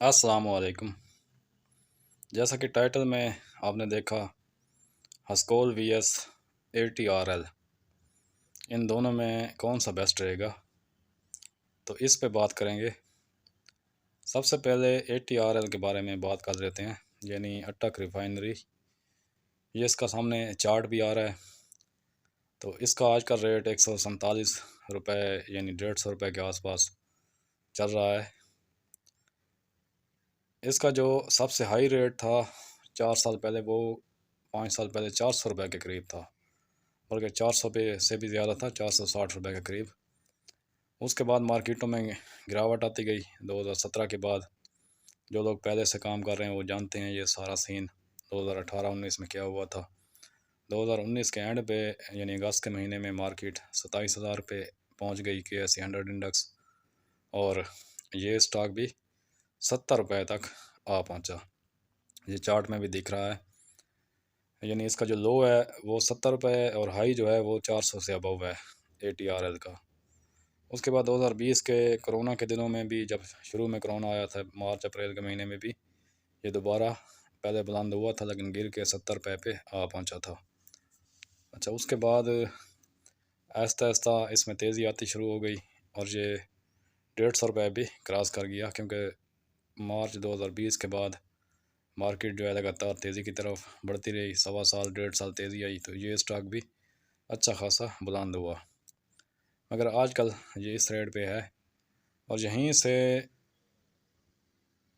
अस्सलाम वालेकुम। जैसा कि टाइटल में आपने देखा, हस्कोल वी एस ATRL, इन दोनों में कौन सा बेस्ट रहेगा, तो इस पे बात करेंगे। सबसे पहले ATRL के बारे में बात कर लेते हैं, यानी अटक रिफाइनरी। ये इसका सामने चार्ट भी आ रहा है। तो इसका आज का रेट 147 रुपये यानी 150 रुपये के आसपास चल रहा है। इसका जो सबसे हाई रेट था 4 साल पहले, वो 5 साल पहले 400 रुपये के करीब था, बल्कि 400 पे से भी ज़्यादा था, 460 रुपये के करीब। उसके बाद मार्केटों में गिरावट आती गई 2017 के बाद। जो लोग पहले से काम कर रहे हैं वो जानते हैं ये सारा सीन 2018-19 में क्या हुआ था। 2019 के एंड पे यानी अगस्त के महीने में मार्केट 27,000 पे पहुँच गई KSE 100 इंडेक्स, और ये स्टॉक भी 70 रुपये तक आ पहुँचा। ये चार्ट में भी दिख रहा है, यानी इसका जो लो है वो 70 रुपये और हाई जो है वो 400 से अबव है ATRL का। उसके बाद 2020 के कोरोना के दिनों में भी, जब शुरू में कोरोना आया था मार्च अप्रैल के महीने में भी, ये दोबारा पहले बुलंद हुआ था, लेकिन गिर के 70 रुपये पे आ पहुंचा था। अच्छा, उसके बाद आहिस्ता आहिस्ता इसमें तेज़ी आती शुरू हो गई, और ये 150 रुपये भी क्रॉस कर गया, क्योंकि मार्च 2020 के बाद मार्केट जो है लगातार तेज़ी की तरफ बढ़ती रही। 1.25 साल 1.5 साल तेज़ी आई, तो ये स्टॉक भी अच्छा खासा बुलंद हुआ। मगर आजकल ये इस रेट पे है, और यहीं से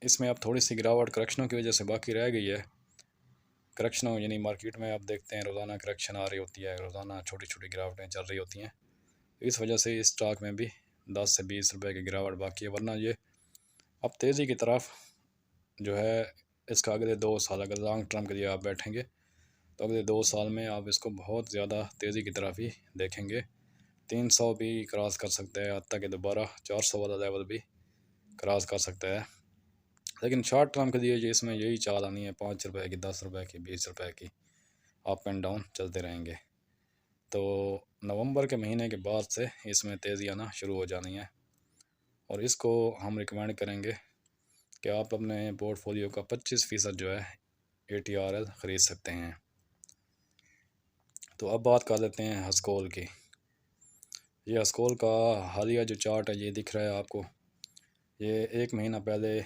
इसमें अब थोड़ी सी गिरावट करेक्शनों की वजह से बाकी रह गई है। करेक्शनों यानी मार्केट में आप देखते हैं रोज़ाना करेक्शन आ रही होती है, रोज़ाना छोटी छोटी गिरावटें चल रही होती हैं। इस वजह से इस स्टॉक में भी 10 से 20 रुपये की गिरावट बाकी है, वरना ये अब तेज़ी की तरफ जो है, इसका अगले 2 साल अगर लॉन्ग टर्म के लिए आप बैठेंगे तो अगले 2 साल में आप इसको बहुत ज़्यादा तेज़ी की तरफ ही देखेंगे। 300 भी क्रॉस कर सकते हैं, हत्ता कि दोबारा 400 वाला लेवल भी क्रॉस कर सकता है। लेकिन शॉर्ट टर्म के लिए ये इसमें यही चाल आनी है, 5 रुपये की, 10 रुपये की, 20 रुपये की, अप एंड डाउन चलते रहेंगे। तो नवंबर के महीने के बाद से इसमें तेज़ी आना शुरू हो जानी है, और इसको हम रिकमेंड करेंगे कि आप अपने पोर्टफोलियो का 25% जो है ATRL ख़रीद सकते हैं। तो अब बात कर लेते हैं हस्कोल की। ये हस्कोल का हालिया जो चार्ट है ये दिख रहा है आपको। ये एक महीना पहले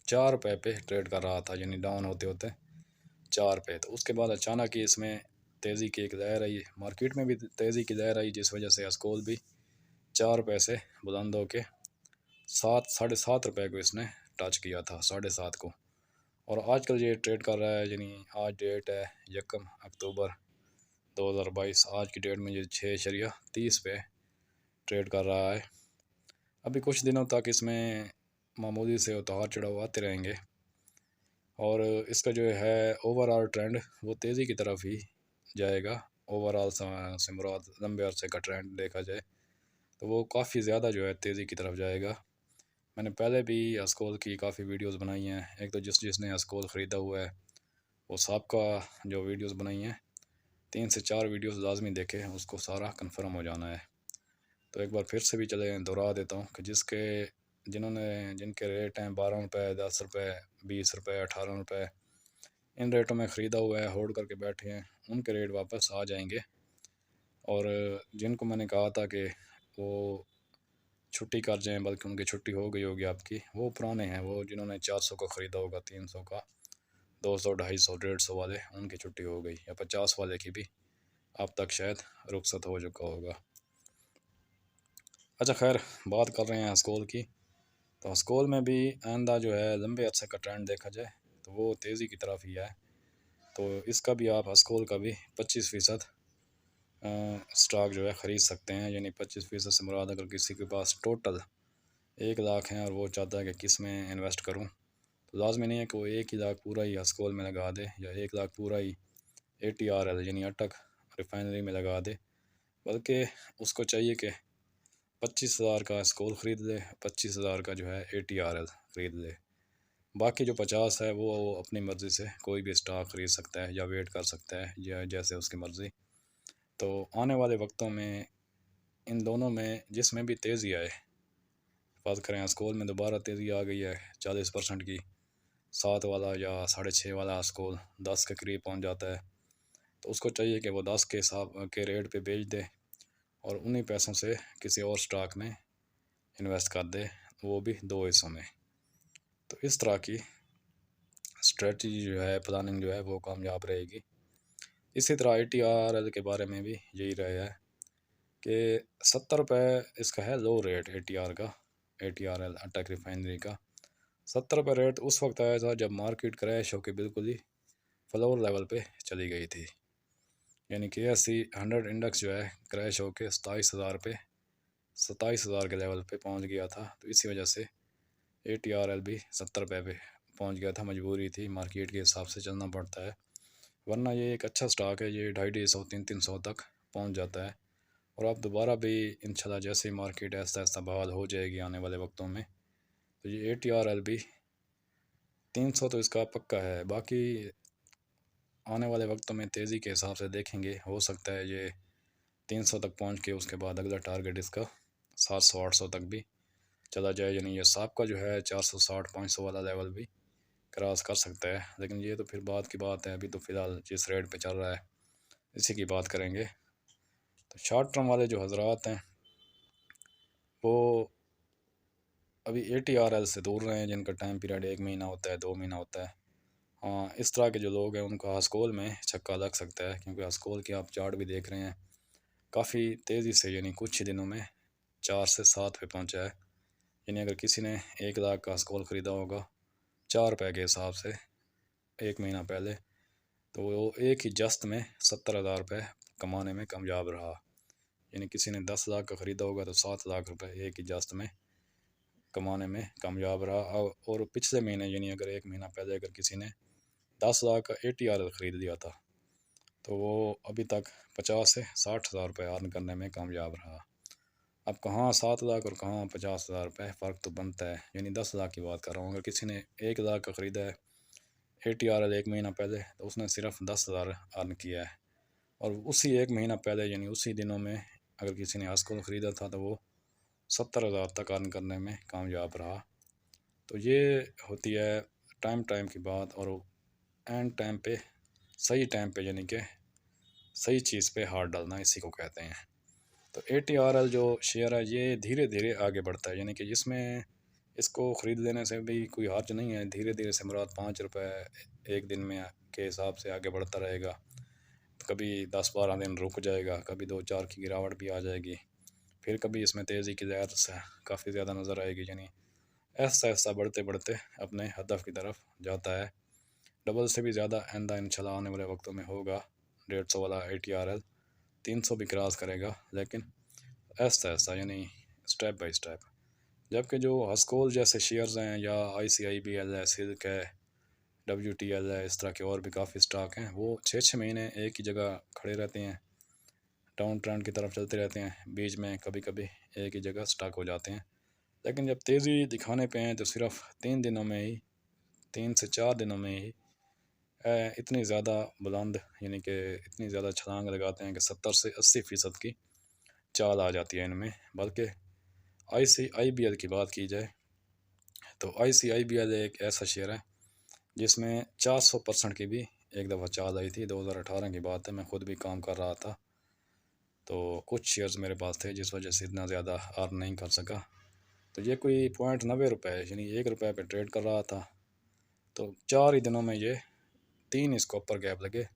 4 रुपये पे ट्रेड कर रहा था, यानी डाउन होते होते 4 पे। तो उसके बाद अचानक ही इसमें तेज़ी की एक लहर आई, मार्केट में भी तेज़ी की लहर आई, जिस वजह से हस्कोल भी 4 रुपये से बुलंद होके 7 साढ़े 7 रुपये को इसने टच किया था, 7.5 को। और आजकल ये ट्रेड कर रहा है, यानी आज डेट है 1 अक्टूबर 2022। आज की डेट में ये 6.30 पे ट्रेड कर रहा है। अभी कुछ दिनों तक इसमें मामूली से उतार चढ़ाव आते रहेंगे, और इसका जो है ओवरऑल ट्रेंड वो तेज़ी की तरफ ही जाएगा। ओवरऑल से मुराद लंबे अरसे का ट्रेंड देखा जाए तो वो काफ़ी ज़्यादा जो है तेज़ी की तरफ जाएगा। मैंने पहले भी हस्कोल की काफ़ी वीडियोस बनाई हैं। एक तो जिसने हस्कोल ख़रीदा हुआ है वो सबका जो वीडियोस बनाई हैं, 3 से 4 वीडियोस लाजमी देखें, उसको सारा कंफर्म हो जाना है। तो एक बार फिर से भी चले दोहरा देता हूँ कि जिनके रेट हैं 12 रुपये, 10 रुपये, 20 रुपये, 18 रुपये, इन रेटों में ख़रीदा हुआ है, होल्ड करके बैठे हैं, उनके रेट वापस आ जाएंगे। और जिनको मैंने कहा था कि वो छुट्टी कर जाएं, बल्कि उनकी छुट्टी हो गई होगी आपकी, वो पुराने हैं, वो जिन्होंने 400 का ख़रीदा होगा, 300 का, 200, 250, 150 वाले, उनकी छुट्टी हो गई, या 50 वाले की भी अब तक शायद रुखसत हो चुका होगा। अच्छा खैर, बात कर रहे हैं हस्कोल की। तो हस्कोल में भी आइंदा जो है लंबे अरसे का ट्रेंड देखा जाए तो वो तेज़ी की तरफ ही है। तो इसका भी आप हस्कोल का भी 25% स्टॉक जो है ख़रीद सकते हैं। यानी 25% से मुराद, अगर किसी के पास टोटल 1 लाख हैं और वो चाहता है कि किस में इन्वेस्ट करूं, तो लाजमी नहीं है कि वो 1 ही लाख पूरा ही हस्कोल में लगा दे, या 1 लाख पूरा ही ATRL यानी अटक रिफाइनरी में लगा दे, बल्कि उसको चाहिए कि 25,000 का हस्कोल ख़रीद ले, 25,000 का जो है ATRL ख़रीद ले। बाकी जो 50 है वो अपनी मर्ज़ी से कोई भी स्टॉक ख़रीद सकता है, या वेट कर सकता है, या जैसे उसकी मर्ज़ी। तो आने वाले वक्तों में इन दोनों में जिसमें भी तेज़ी आए, बात करें स्कूल में दोबारा तेज़ी आ गई है 40% की। 7 वाला या 6.5 वाला स्कूल 10 के करीब पहुंच जाता है। तो उसको चाहिए कि वो 10 के हिसाब के रेट पे बेच दे और उन्हीं पैसों से किसी और स्टॉक में इन्वेस्ट कर दे, वो भी 2 हिस्सों में। तो इस तरह की स्ट्रेटजी जो है, प्लानिंग जो है वो कामयाब रहेगी। इसी तरह ATRL के बारे में भी यही रहा है कि 70 रुपये इसका है लो रेट ATR का, ATRL अटक रिफाइनरी का। 70 रुपये रेट उस वक्त आया था जब मार्केट क्रैश होकर बिल्कुल ही फ्लोर लेवल पे चली गई थी। यानी कि KSE 100 इंडेक्स जो है क्रैश होकर 27,000 पे 27,000 के लेवल पे पहुंच गया था। तो इसी वजह से ATRL भी 70 रुपये पे पहुंच गया था। मजबूरी थी, मार्केट के हिसाब से चलना पड़ता है, वरना ये एक अच्छा स्टॉक है। ये 250-250 300 तक पहुंच जाता है। और अब दोबारा भी इंशाल्लाह जैसे ही मार्केट ऐसा ऐसा बहाल हो जाएगी आने वाले वक्तों में, तो ये ATRL भी 300 तो इसका पक्का है। बाकी आने वाले वक्तों में तेज़ी के हिसाब से देखेंगे, हो सकता है ये 300 तक पहुंच के उसके बाद अगला टारगेट इसका 700-800 तक भी चला जाए। यानी ये साहब का जो है 460-500 वाला लेवल भी क्रॉस कर सकता है। लेकिन ये तो फिर बाद की बात है, अभी तो फ़िलहाल जिस रेट पे चल रहा है इसी की बात करेंगे। तो शॉर्ट टर्म वाले जो हजरात हैं वो अभी ATRL से दूर रहे हैं, जिनका टाइम पीरियड 1 महीना होता है, 2 महीना होता है। हाँ, इस तरह के जो लोग हैं उनको हस्कोल में छक्का लग सकता है, क्योंकि हस्कोल की आप चार्ट भी देख रहे हैं काफ़ी तेज़ी से, यानी कुछ ही दिनों में 4 से 7 पे पहुंचा है। यानी अगर किसी ने 1 लाख का हस्कोल ख़रीदा होगा 4 रुपये के हिसाब से 1 महीना पहले, तो वो एक ही जस्त में 70,000 रुपये कमाने में कामयाब रहा। यानी किसी ने 10 लाख का ख़रीदा होगा तो 7 लाख रुपये एक ही जस्त में कमाने में कामयाब रहा। और पिछले महीने यानी अगर 1 महीना पहले अगर किसी ने 10 लाख का ATRL ख़रीद लिया था तो वो अभी तक 50 से 60 हज़ार रुपये अर्न करने में कामयाब रहा। अब कहाँ 7 लाख और कहाँ 50 हज़ार रुपये, फ़र्क तो बनता है। यानी 10 लाख की बात कर रहा हूँ। अगर किसी ने 1 लाख का ख़रीदा है ATRL 1 महीना पहले, तो उसने सिर्फ 10 हज़ार अर्न किया है। और उसी 1 महीना पहले यानी उसी दिनों में अगर किसी ने हस्कोल ख़रीदा था तो वो 70,000 तक अर्न करने में कामयाब रहा। तो ये होती है टाइम टाइम की बात, और एंड टाइम पे सही टाइम पे यानी कि सही चीज़ पे हाथ डालना, इसी को कहते हैं। तो ATRL जो शेयर है ये धीरे धीरे आगे बढ़ता है, यानी कि इसमें इसको ख़रीद लेने से भी कोई हर्ज नहीं है। धीरे धीरे से मुराद 5 रुपये एक दिन में के हिसाब से आगे बढ़ता रहेगा। कभी 10-12 दिन रुक जाएगा, कभी 2-4 की गिरावट भी आ जाएगी, फिर कभी इसमें तेज़ी की लहर से काफ़ी ज़्यादा नज़र आएगी। यानी ऐसा ऐसा बढ़ते बढ़ते अपने हदफ की तरफ जाता है। डबल से भी ज़्यादा आइंदा इंशाल्लाह आने वाले वक्तों में होगा। 150 वाला ATRL 300 भी क्रॉस करेगा, लेकिन ऐसा ऐसा यानी स्टेप बाय स्टेप। जबकि जो हस्कोल जैसे शेयर्स हैं या ICIBL है, सिल्क है, WTL है, इस तरह के और भी काफ़ी स्टॉक हैं, वो 6-6 महीने एक ही जगह खड़े रहते हैं, डाउन ट्रेंड की तरफ चलते रहते हैं, बीच में कभी कभी एक ही जगह स्टॉक हो जाते हैं। लेकिन जब तेज़ी दिखाने पे हैं तो सिर्फ 3 दिनों में ही, 3 से 4 दिनों में ही इतनी ज़्यादा बुलंद यानी कि इतनी ज़्यादा छलांग लगाते हैं कि 70 से 80% की चाल आ जाती है इनमें। बल्कि ICIBL की बात की जाए तो ICIBL एक ऐसा शेयर है जिसमें 400% की भी एक दफ़ा चाल आई थी। 2018 की बात है, मैं ख़ुद भी काम कर रहा था, तो कुछ शेयर्स मेरे पास थे जिस वजह से इतना ज़्यादा अर्न नहीं कर सका। तो ये कोई 0.90 रुपये यानी 1 रुपये पे ट्रेड कर रहा था। तो 4 ही दिनों में ये 3 इसको ऊपर गैप लगे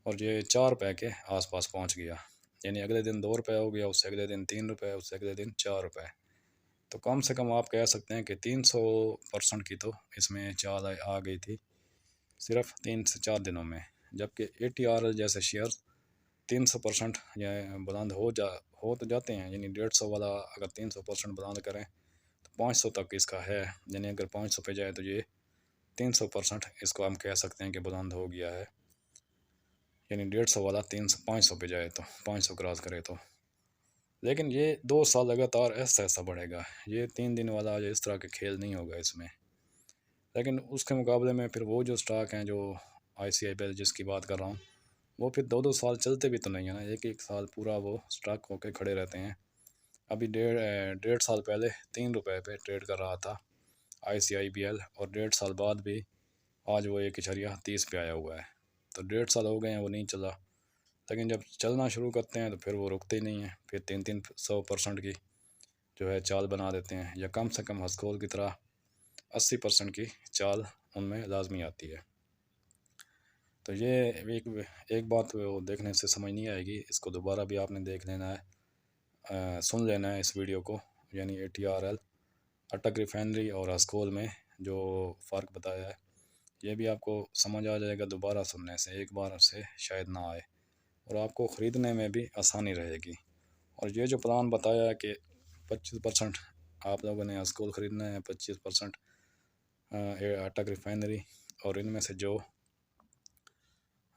और ये 4 रुपये के आसपास पहुंच गया। यानी अगले दिन 2 रुपये हो गया, उससे अगले दिन 3 रुपये, उससे अगले दिन 4 रुपये। तो कम से कम आप कह सकते हैं कि 300% की तो इसमें चाल आ गई थी सिर्फ 3 से 4 दिनों में। जबकि ATRL जैसे शेयर 300% या बुलंद हो तो जाते हैं। यानी 150 वाला अगर 300% बुलंद करें तो 500 तक इसका है। यानी अगर 500 पे जाए तो ये 300% इसको हम कह सकते हैं कि बुलंद हो गया है। यानी 150 वाला 500 पे जाए तो 500 क्रॉस करे तो। लेकिन ये 2 साल लगातार ऐसा ऐसा बढ़ेगा, ये 3 दिन वाला या इस तरह के खेल नहीं होगा इसमें। लेकिन उसके मुकाबले में फिर वो जो स्टॉक हैं जो ICIBL जिसकी बात कर रहा हूँ, वो फिर 2-2 साल चलते भी तो नहीं है ना, एक एक साल पूरा वो स्टॉक होके खड़े रहते हैं। अभी डेढ़ साल पहले 3 रुपये पे ट्रेड कर रहा था ICIPL, और 1.5 साल बाद भी आज वो 1.30 पे आया हुआ है। तो 1.5 साल हो गए हैं वो नहीं चला, लेकिन जब चलना शुरू करते हैं तो फिर वो रुकते ही नहीं है, फिर 300% की जो है चाल बना देते हैं, या कम से कम हस्कोल की तरह 80% की चाल उनमें लाजमी आती है। तो ये एक बात वो देखने से समझ नहीं आएगी, इसको दोबारा भी आपने देख लेना है, सुन लेना है इस वीडियो को, यानी ATRL अटक रिफाइनरी और हस्कोल में जो फ़र्क बताया है, ये भी आपको समझ आ जाएगा दोबारा सुनने से, एक बार से शायद ना आए, और आपको ख़रीदने में भी आसानी रहेगी। और ये जो प्लान बताया है कि 25% आप लोगों ने हस्कोल ख़रीदना है, 25% अटक रिफाइनरी, और इनमें से जो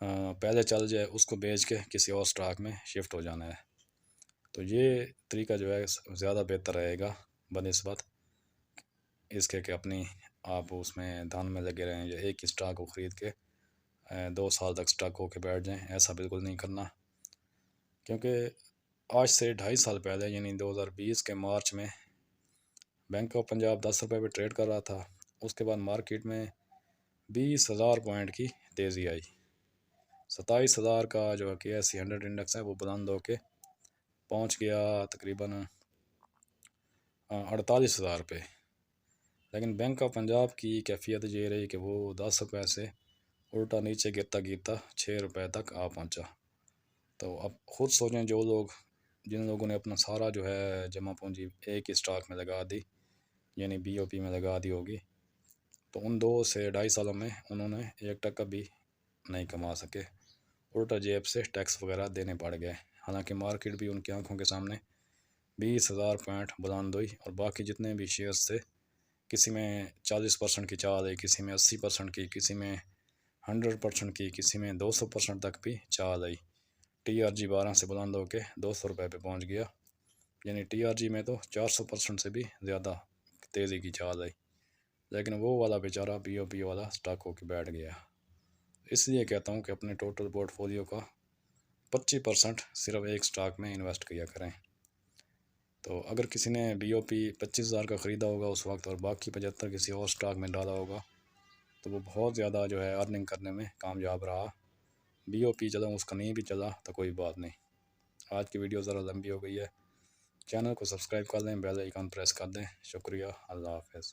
पहले चल जाए उसको बेच के किसी और स्टॉक में शिफ्ट हो जाना है। तो ये तरीका जो है ज़्यादा बेहतर रहेगा बनिस्बत इसके कि अपनी आप उसमें धान में लगे रहें, या एक ही स्टॉक को ख़रीद के 2 साल तक स्टॉक होके बैठ जाएं। ऐसा बिल्कुल नहीं करना, क्योंकि आज से 2.5 साल पहले यानी 2020 के मार्च में बैंक ऑफ पंजाब 10 रुपये पे ट्रेड कर रहा था। उसके बाद मार्केट में 20,000 पॉइंट की तेज़ी आई, 27,000 का जो KSE 100 इंडेक्स है वो बुलंद होके पहुंच गया तकरीबन 48,000 पे। लेकिन बैंक ऑफ पंजाब की कैफियत ये रही कि वो 10 रुपये से उल्टा नीचे गिरता गिरता 6 रुपये तक आ पहुंचा। तो अब खुद सोचें, जो लोग जिन लोगों ने अपना सारा जो है जमा पूंजी एक ही स्टॉक में लगा दी, यानी BOP में लगा दी होगी, तो उन 2 से 2.5 सालों में उन्होंने 1 टका भी नहीं कमा सके, उल्टा जेब से टैक्स वगैरह देने पड़ गए। हालांकि मार्केट भी उनकी आंखों के सामने 20,000 पॉइंट बुलंद हुई, और बाकी जितने भी शेयर्स थे, किसी में 40% की चाल आई, किसी में 80% की, किसी में 100% की, किसी में 200% तक भी चाल आई। TRG 12 से बुलंद होके 200 रुपये पे पहुंच गया, यानी TRG में तो 400% से भी ज़्यादा तेज़ी की चाल आई। लेकिन वो वाला बेचारा BOP वाला स्टॉक होके बैठ गया। इसलिए कहता हूँ कि अपने टोटल पोर्टफोलियो का 25% सिर्फ एक स्टॉक में इन्वेस्ट किया करें। तो अगर किसी ने BOP 25,000 का ख़रीदा होगा उस वक्त, और बाकी 75 किसी और स्टॉक में डाला होगा, तो वो बहुत ज़्यादा जो है अर्निंग करने में कामयाब रहा। BOP चला उसका नहीं भी चला तो कोई बात नहीं। आज की वीडियो ज़रा लंबी हो गई है, चैनल को सब्सक्राइब कर लें, बेल आइकन प्रेस कर दें। शुक्रिया, अल्लाह हाफ़िज़।